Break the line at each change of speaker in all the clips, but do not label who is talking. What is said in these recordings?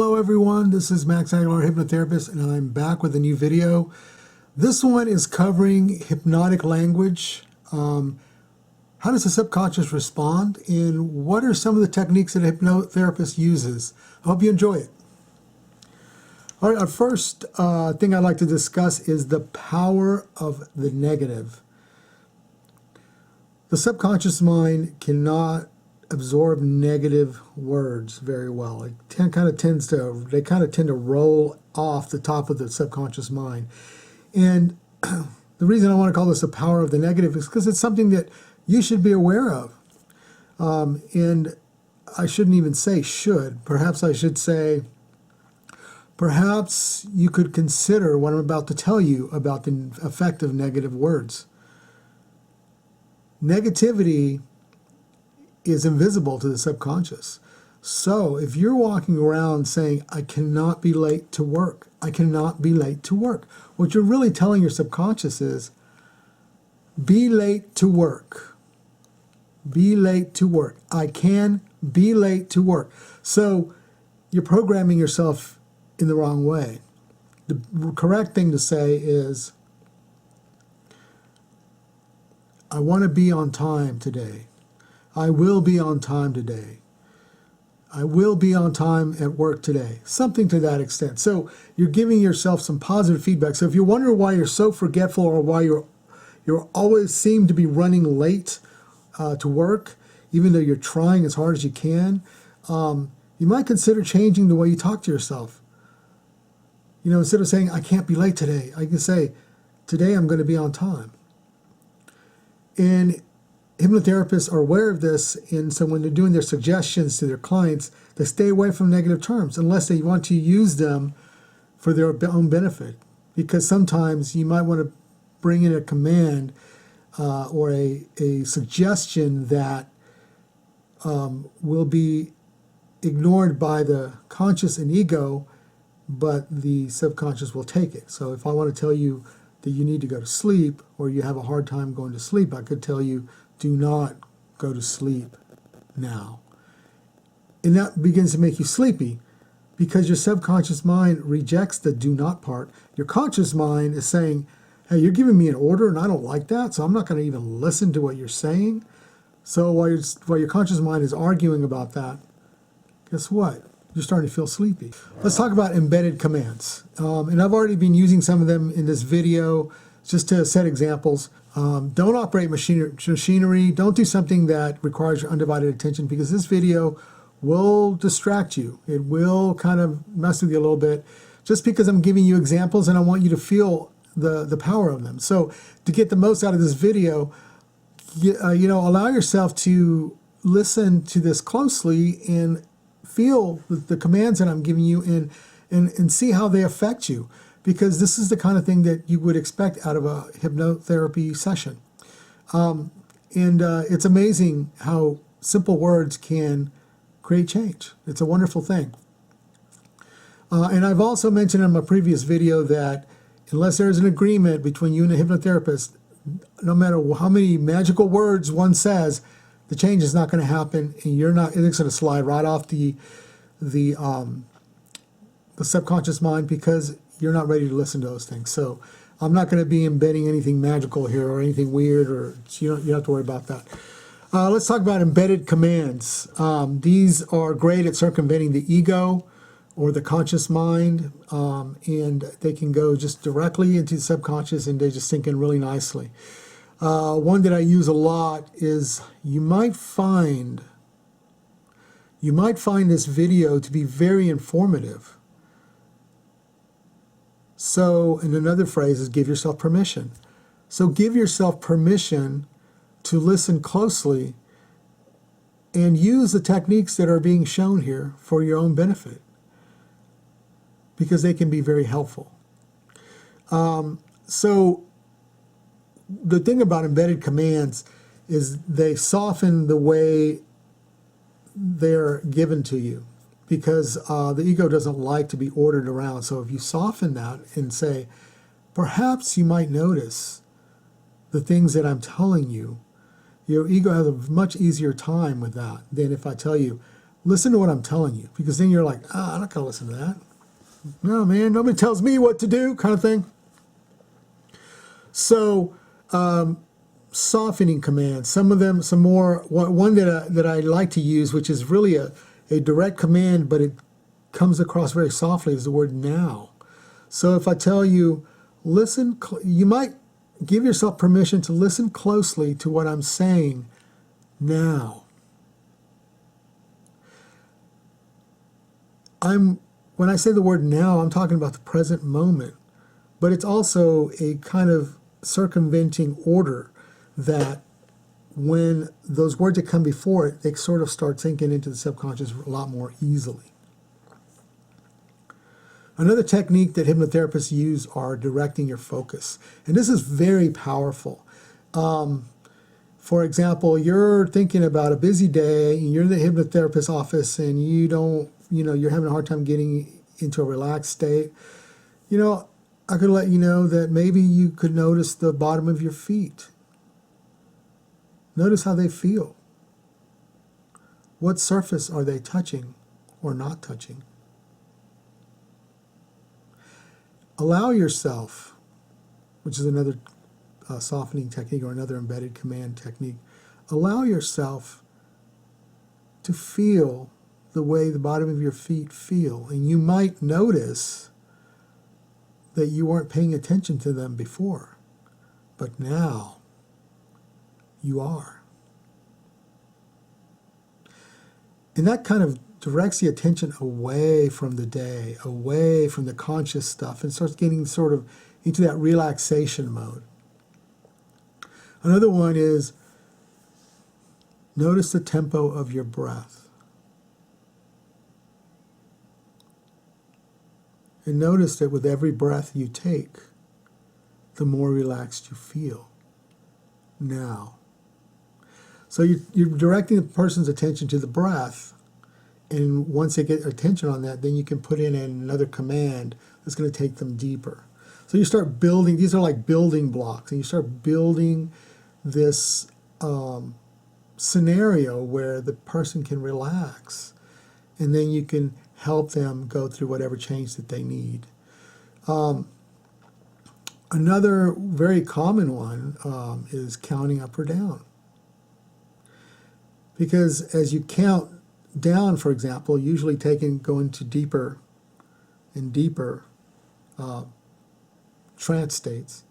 Hello everyone, this is Max Aguilar, hypnotherapist, and I'm back with a new video. This one is covering hypnotic language. How does the subconscious respond, and what are some of the techniques that a hypnotherapist uses? I hope you enjoy it. All right, our first thing I'd like to discuss is the power of the negative. The subconscious mind cannot absorb negative words very well. They kind of tend to roll off the top of the subconscious mind. And the reason I want to call this the power of the negative is because it's something that you should be aware of. And I shouldn't even say should. Perhaps I should say, perhaps you could consider what I'm about to tell you about the effect of negative words. Negativity is invisible to the subconscious. So if you're walking around saying, I cannot be late to work, I cannot be late to work, what you're really telling your subconscious is, be late to work. Be late to work. I can be late to work. So you're programming yourself in the wrong way. The correct thing to say is, I want to be on time today. I will be on time today. I will be on time at work today. Something to that extent. So you're giving yourself some positive feedback. So if you wonder why you're so forgetful or why you're always seem to be running late to work, even though you're trying as hard as you can, you might consider changing the way you talk to yourself. You know, instead of saying, I can't be late today, I can say, today I'm going to be on time. And hypnotherapists are aware of this, and so when they're doing their suggestions to their clients, they stay away from negative terms unless they want to use them for their own benefit. Because sometimes you might want to bring in a command or a suggestion that will be ignored by the conscious and ego, but the subconscious will take it. So if I want to tell you that you need to go to sleep, or you have a hard time going to sleep, I could tell you, do not go to sleep now. And that begins to make you sleepy because your subconscious mind rejects the do not part. Your conscious mind is saying, hey, you're giving me an order and I don't like that, so I'm not going to even listen to what you're saying. So while your conscious mind is arguing about that, guess what? You're starting to feel sleepy. Let's talk about embedded commands. And I've already been using some of them in this video just to set examples. Don't operate machinery. Don't do something that requires your undivided attention, because this video will distract you. It will kind of mess with you a little bit, just because I'm giving you examples and I want you to feel the power of them. So to get the most out of this video, allow yourself to listen to this closely and feel the commands that I'm giving you and see how they affect you. Because this is the kind of thing that you would expect out of a hypnotherapy session. It's amazing how simple words can create change. It's a wonderful thing. And I've also mentioned in my previous video that unless there's an agreement between you and a hypnotherapist, no matter how many magical words one says, the change is not going to happen, and it's going to slide right off the subconscious mind, because you're not ready to listen to those things. So I'm not going to be embedding anything magical here or anything weird, or you don't have to worry about that. Let's talk about embedded commands. These are great at circumventing the ego or the conscious mind, and they can go just directly into the subconscious, and they just sink in really nicely. One that I use a lot is, you might find this video to be very informative. So, and another phrase is, give yourself permission. So give yourself permission to listen closely and use the techniques that are being shown here for your own benefit, because they can be very helpful. So the thing about embedded commands is they soften the way they're given to you, because the ego doesn't like to be ordered around. So if you soften that and say, perhaps you might notice the things that I'm telling you, your ego has a much easier time with that than if I tell you, listen to what I'm telling you, because then you're like, I'm not going to listen to that. No, man, nobody tells me what to do, kind of thing. So, softening commands, some of them, some more, one that I like to use, which is really a direct command, but it comes across very softly, is the word now. So if I tell you, listen, you might give yourself permission to listen closely to what I'm saying now. When I say the word now, I'm talking about the present moment, but it's also a kind of circumventing order that when those words that come before it, they sort of start sinking into the subconscious a lot more easily. Another technique that hypnotherapists use are directing your focus. And this is very powerful. For example, you're thinking about a busy day, and you're in the hypnotherapist's office, and you're having a hard time getting into a relaxed state. I could let you know that maybe you could notice the bottom of your feet. Notice how they feel. What surface are they touching or not touching? Allow yourself, which is another softening technique or another embedded command technique, allow yourself to feel the way the bottom of your feet feel. And you might notice that you weren't paying attention to them before, but now you are. And that kind of directs the attention away from the day, away from the conscious stuff, and starts getting sort of into that relaxation mode. Another one is notice the tempo of your breath. And notice that with every breath you take, the more relaxed you feel. Now. So you're directing the person's attention to the breath, and once they get attention on that, then you can put in another command that's going to take them deeper. So you start building, these are like building blocks, and you start building this scenario where the person can relax, and then you can help them go through whatever change that they need. Another very common one is counting up or down. Because as you count down, for example, usually going to deeper and deeper trance states,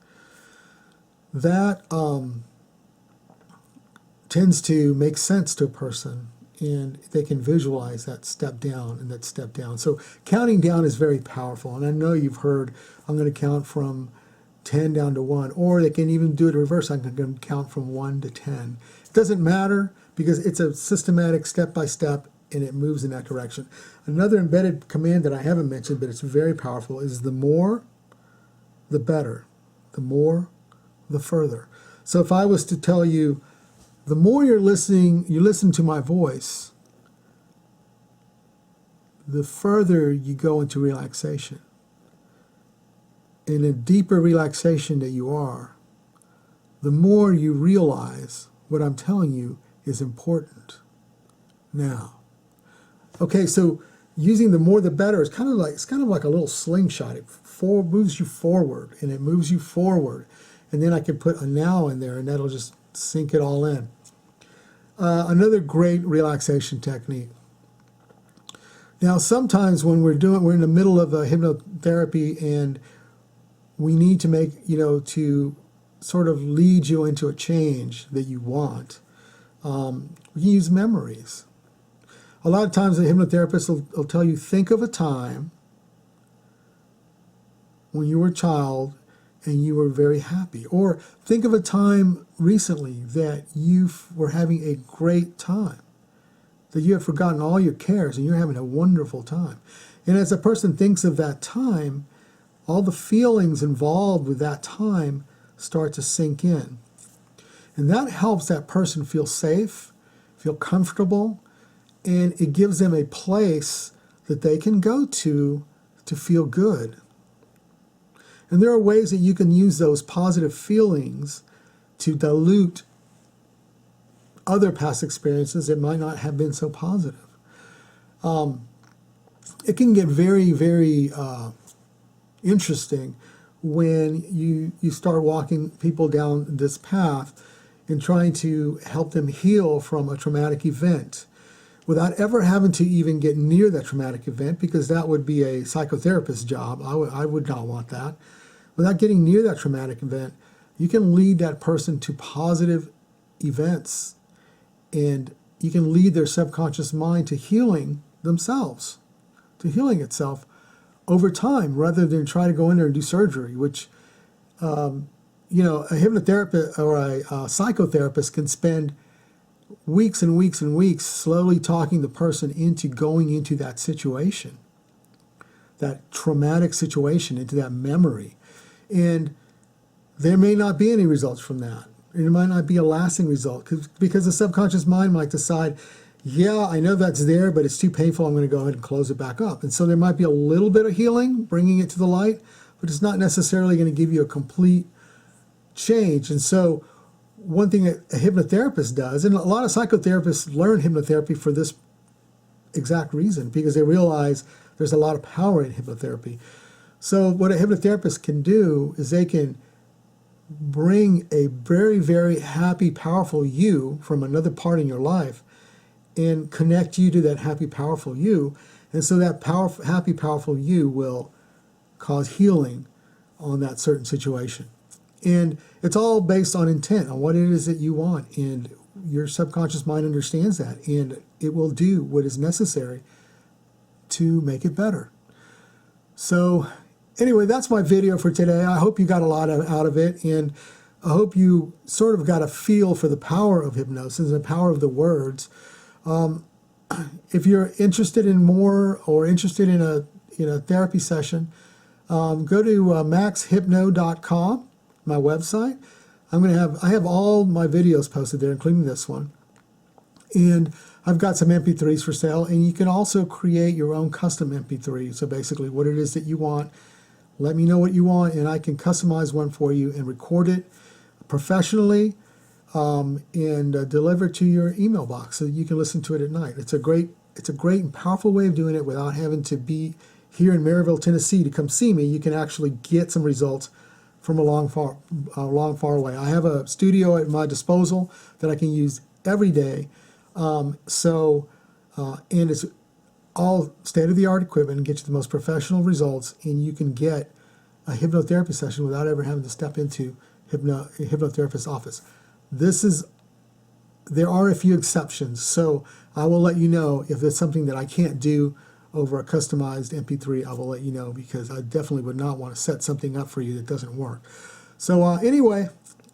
that tends to make sense to a person, and they can visualize that step down and that step down. So counting down is very powerful, and I know you've heard, I'm going to count from 10 down to 1, or they can even do it reverse. I'm going to count from 1 to 10. It doesn't matter, because it's a systematic step-by-step, and it moves in that direction. Another embedded command that I haven't mentioned, but it's very powerful, is the more, the better. The more, the further. So if I was to tell you, the more you listen to my voice, the further you go into relaxation. In a deeper relaxation that you are, the more you realize what I'm telling you is important. Now, okay, so using the more the better is kind of like a little slingshot. It moves you forward, and it moves you forward, and then I can put a now in there, and that'll just sink it all in. Another great relaxation technique. Now, sometimes when we're in the middle of a hypnotherapy, and we need to make, to sort of lead you into a change that you want, we can use memories. A lot of times the hypnotherapist will tell you, think of a time when you were a child and you were very happy. Or think of a time recently that you were having a great time, that you have forgotten all your cares and you're having a wonderful time. And as a person thinks of that time, all the feelings involved with that time start to sink in. And that helps that person feel safe, feel comfortable, and it gives them a place that they can go to feel good. And there are ways that you can use those positive feelings to dilute other past experiences that might not have been so positive. it can get very, very interesting when you start walking people down this path and trying to help them heal from a traumatic event without ever having to even get near that traumatic event, because that would be a psychotherapist's job. I would not want that. Without getting near that traumatic event, you can lead that person to positive events, and you can lead their subconscious mind to healing themselves, to healing itself over time, rather than try to go in there and do surgery, which, a hypnotherapist or a psychotherapist can spend weeks and weeks and weeks slowly talking the person into going into that situation, that traumatic situation, into that memory. And there may not be any results from that. It might not be a lasting result because the subconscious mind might decide, yeah, I know that's there, but it's too painful. I'm going to go ahead and close it back up. And so there might be a little bit of healing, bringing it to the light, but it's not necessarily going to give you a complete change. And so one thing that a hypnotherapist does, and a lot of psychotherapists learn hypnotherapy for this exact reason, because they realize there's a lot of power in hypnotherapy. So what a hypnotherapist can do is they can bring a very, very happy, powerful you from another part in your life and connect you to that happy, powerful you. And so that happy, powerful you will cause healing on that certain situation. And it's all based on intent, on what it is that you want. And your subconscious mind understands that, and it will do what is necessary to make it better. So anyway, that's my video for today. I hope you got a lot out of it, and I hope you sort of got a feel for the power of hypnosis and the power of the words. If you're interested in more, or interested in a therapy session, go to maxhypno.com, my website. I have all my videos posted there, including this one. And I've got some MP3s for sale, and you can also create your own custom MP3. So basically what it is that you want, let me know what you want, and I can customize one for you and record it professionally, and deliver it to your email box so that you can listen to it at night. It's a great and powerful way of doing it without having to be here in Maryville, Tennessee to come see me. You can actually get some results from a long, far away. I have a studio at my disposal that I can use every day. And it's all state-of-the-art equipment and get you the most professional results, and you can get a hypnotherapy session without ever having to step into a hypnotherapist's office. There are a few exceptions, so I will let you know if there's something that I can't do over a customized MP3. I will let you know, because I definitely would not want to set something up for you that doesn't work. So anyway,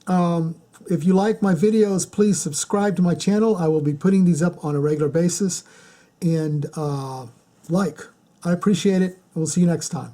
if you like my videos, please subscribe to my channel. I will be putting these up on a regular basis. And I appreciate it. We'll see you next time.